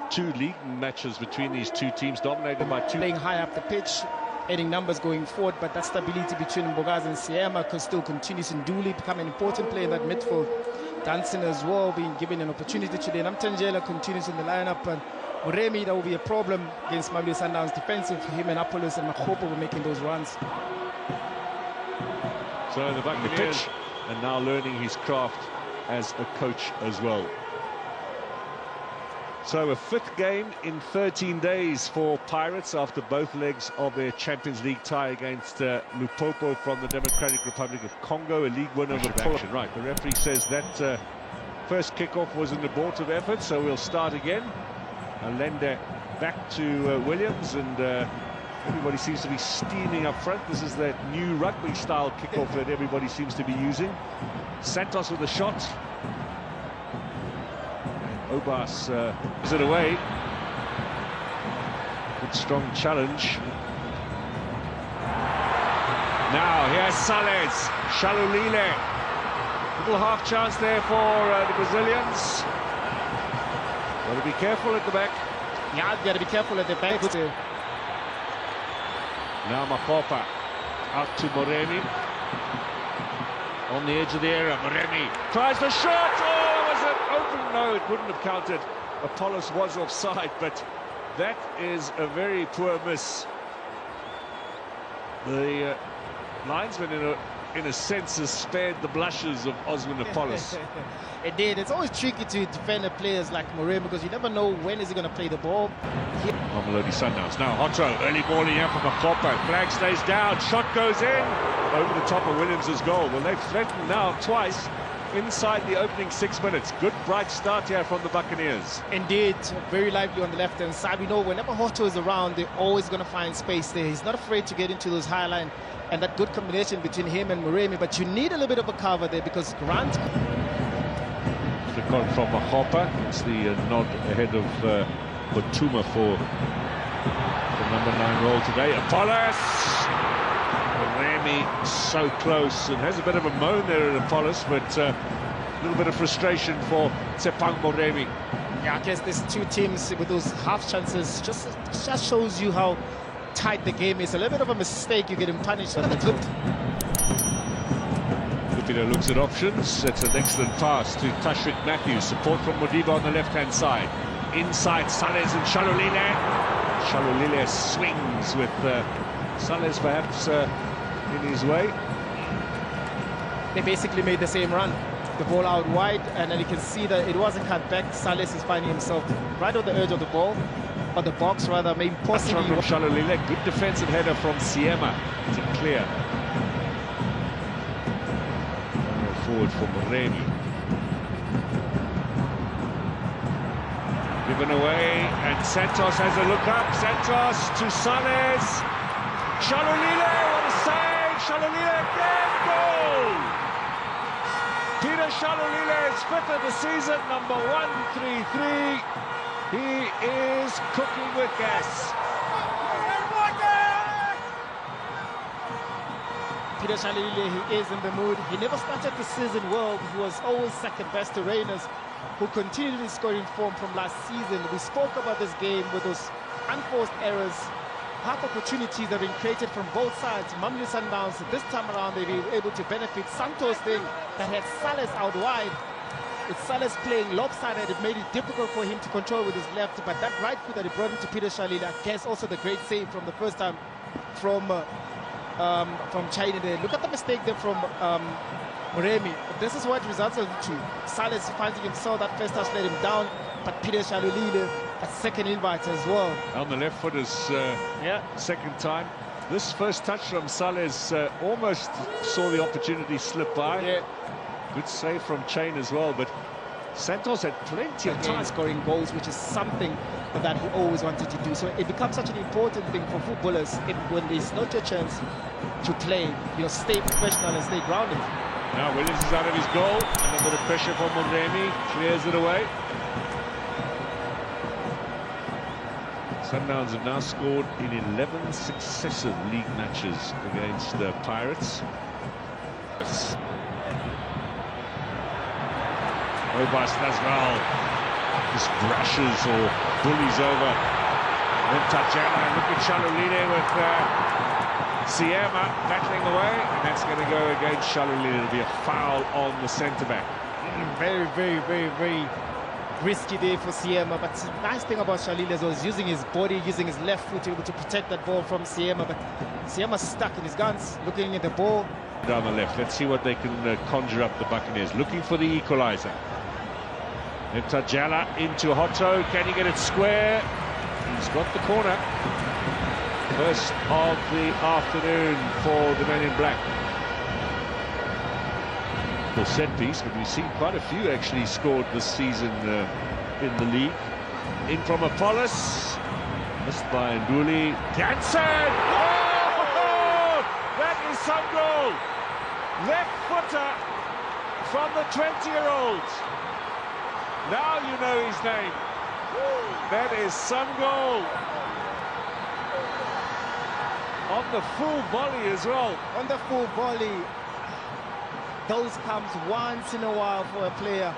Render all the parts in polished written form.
two league matches between these two teams, dominated by two. Playing high up the pitch, adding numbers going forward, but that stability between Mbogazi and Siema can still continue. Sundowns become an important player in that midfield. Dancing as well, being given an opportunity today. Namtangela continues in the lineup, and Muremi, that will be a problem against Mamelo Sundowns defensive. Him and Apollos and Makhopo were making those runs. So the Buccaneers, and now learning his craft as a coach as well. So a fifth game in 13 days for Pirates after both legs of their Champions League tie against Lupopo from the Democratic Republic of Congo, a league winner of action. Right, the referee says that first kickoff was an abortive effort, so we'll start again. Alende back to Williams, and everybody seems to be steaming up front. This is that new rugby-style kickoff that everybody seems to be using. Santos with a shot. Obas is it away. Good strong challenge. Now here's Sales, Shalulile. Little half chance there for the Brazilians. Got to be careful at the back. Yeah, got to be careful at the back. Now Makopa out to Moremi. On the edge of the area, Moremi tries the shot. Oh, was it open? No, it wouldn't have counted. Apollos was offside, but that is a very poor miss. The linesman, in a sense, has spared the blushes of Osman Apollos. It did. It's always tricky to defend players like Moremi because you never know when is he going to play the ball. Mamelo Sundowns. Now Otto, early ball in from Makopa. Flag stays down, shot goes in. Over the top of Williams' goal. Well, they've threatened now twice inside the opening 6 minutes. Good bright start here from the Buccaneers. Indeed, very lively on the left-hand side. We know whenever Otto is around, they're always going to find space there. He's not afraid to get into those high line, and that good combination between him and Moremi, but you need a little bit of a cover there because Grant... Flick on from Makopa. It's the nod ahead of Botuma for the number 9 role today. Apollos! Moremi so close, and has a bit of a moan there at Apollos, but a little bit of frustration for Tsepang Moremi. Yeah, I guess these two teams with those half chances just shows you how tight the game is. A little bit of a mistake, you get him punished. Lupita looks at options. It's an excellent pass to Tashrik Matthews. Support from Modiba on the left-hand side. Inside, Sales and Shalulile. Shalulile swings with Sales perhaps in his way. They basically made the same run. The ball out wide, and then you can see that it wasn't cut back. Sales is finding himself right on the edge of the ball, or the box rather, maybe possibly. From Shalulile, good defensive header from Siema to clear. Forward for Moremi. Given away, and Santos has a look up. Santos to Sales. Shalulile, what a save! Shalulile again, goal! Peter Shalulile's fifth of the season, number 133. He is cooking with gas. Peter Shalulile, he is in the mood. He never started the season well. He was always second best to Reyners, who continued in scoring form from last season. We spoke about this game with those unforced errors, half opportunities that have been created from both sides. Mamelo Sundowns, this time around, they were able to benefit. Santos thing that had Sales out wide. With Sales playing lopsided, it made it difficult for him to control with his left. But that right foot that he brought into Peter Shalulile, I guess also the great save from the first time from China there. Look at the mistake there from Moremi. This is what resulted to Sales finding himself. That first touch let him down, but Peter Shalulile, a second invite as well. On the left foot is second time. This first touch from Sales almost saw the opportunity slip by. Yeah. Good save from Chain as well, but Santos had plenty of time scoring goals, which is something that he always wanted to do. So it becomes such an important thing for footballers when there's not your chance to play, stay professional and stay grounded. Now Williams is out of his goal, and a bit of pressure from Moremi, clears it away. Sundowns have now scored in 11 successive league matches against the Pirates. Robust as well. just brushes or bullies over. Then Tajana, look at Shalulile with Siema battling away, and that's going to go against Shalulile. It'll be a foul on the centre-back. Very, very, very, very risky day for Siema, but the nice thing about Shalulile is he's using his body, using his left foot to be able to protect that ball from Siema, but Siema's stuck in his guns, looking at the ball. Down the left, let's see what they can conjure up, the Buccaneers, looking for the equaliser. Then Tajala into Hotto, can he get it square? He's got the corner. First of the afternoon for the men in black. The set piece, but we've seen quite a few actually scored this season in the league. In from Apollos, missed by Nduli. Jansen! Oh! That is some goal! Left footer from the 20-year-old. Now you know his name. That is some goal. On the full volley as well. On the full volley. Those comes once in a while for a player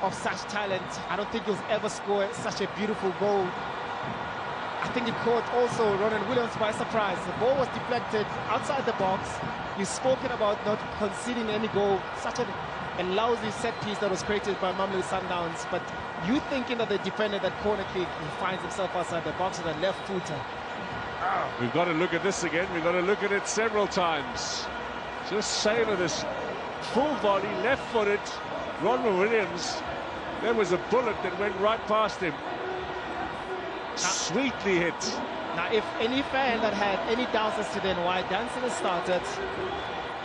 of such talent. I don't think he'll ever score such a beautiful goal. I think it caught also Ronald Williams by surprise. The ball was deflected outside the box. You've spoken about not conceding any goal. Such a lousy set piece that was created by Mamelo Sundowns. But you thinking that the defender, that corner kick, he finds himself outside the box with a left footer. We've got to look at this again. We've got to look at it several times. Just savour this full volley, left-footed. Ronald Williams, there was a bullet that went right past him. Sweetly hit. Now, if any fan that had any doubts as to then why Danson has started,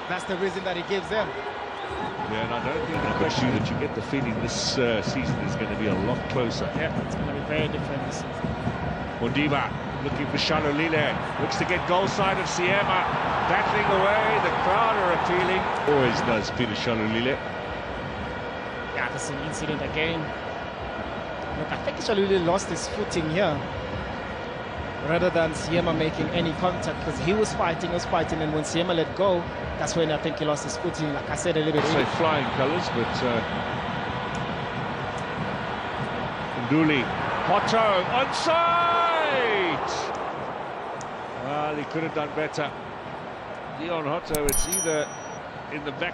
that's the reason that he gives them. Yeah, and I don't think the question that you get the feeling this season is going to be a lot closer. Yeah, it's going to be very different this season. Mundiba looking for Shalulile, looks to get goal side of Siema, battling away, the crowd are appealing. Always does Peter Shalulile. Yeah, this is an incident again. Look, I think Shalulile lost his footing here, rather than Siema making any contact, because he was fighting, and when Siema let go, that's when I think he lost his footing, like I said a little bit earlier. Say flying colours, but Nduli, Hotto, onside! Well, he could have done better. Leon Hotto, it's either in the back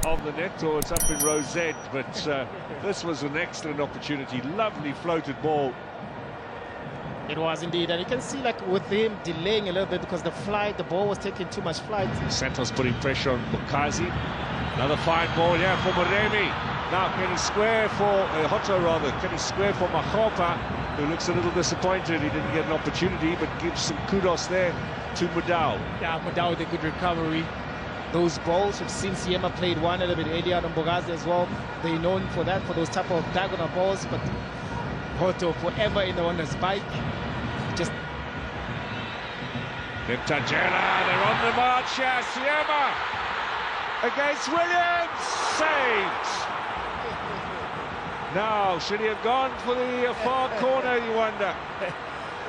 of the net or it's up in row Z, but this was an excellent opportunity. Lovely floated ball. It was indeed, and you can see like with him delaying a little bit because the ball was taking too much flight. Santos putting pressure on Mukazi. Another fine ball here for Moremi. Now can he square for Hotto rather? Can he square for Mahopa, who looks a little disappointed? He didn't get an opportunity, but gives some kudos there to Mudau. Yeah, Mudau with a good recovery. Those balls, we've seen Siema played one a little bit earlier on Bogazi as well. They're known for that, for those type of diagonal balls, but Hotto forever in the owner's bike. Just then Tajela, they're on the march here. Siema against Williams, saved. Now, should he have gone for the far corner, you wonder?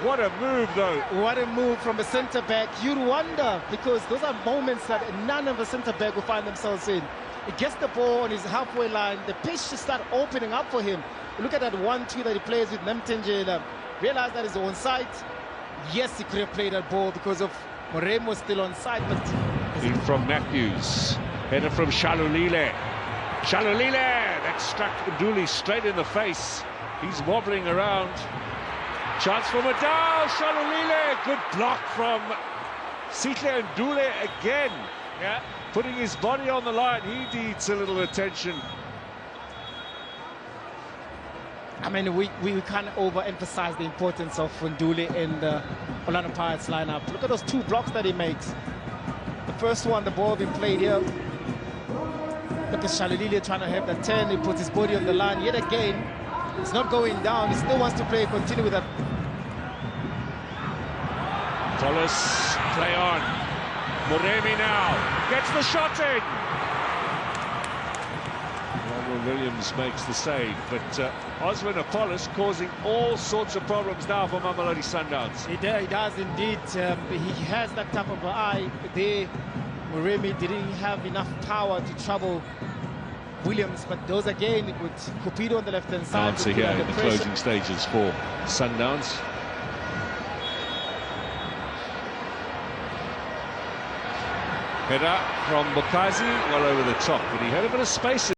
What a move, though. What a move from a centre-back. You'd wonder, because those are moments that none of the centre-back will find themselves in. He gets the ball on his halfway line. The pitch should start opening up for him. Look at that 1-2 that he plays with Nemtenjela. Realize that he's onside. Yes, he could have played that ball because of Morem was still onside, but... In from Matthews. Header from Shalulile. Shalulile! That struck Nduli straight in the face. He's wobbling around. Chance for Mudau. Shalulile. Good block from Sihle Nduli again. Yeah, putting his body on the line. He needs a little attention. I mean, we can't overemphasize the importance of Nduli in the Orlando Pirates lineup. Look at those two blocks that he makes. The first one, the ball being played here. Look at Shalulile trying to have the 10. He puts his body on the line yet again. It's not going down. He still wants to play, continue with that. Tolles, play on. Moremi now gets the shot in. Ronald Williams makes the save, but Osman Apollos causing all sorts of problems now for Mamelodi Sundowns. He does indeed. He has that type of eye there. Moremi didn't have enough power to trouble Williams, but those again with Cupido on the left-hand side. Answer here in the closing stages for Sundowns. Header from Bukazi, well over the top, but he had a bit of space.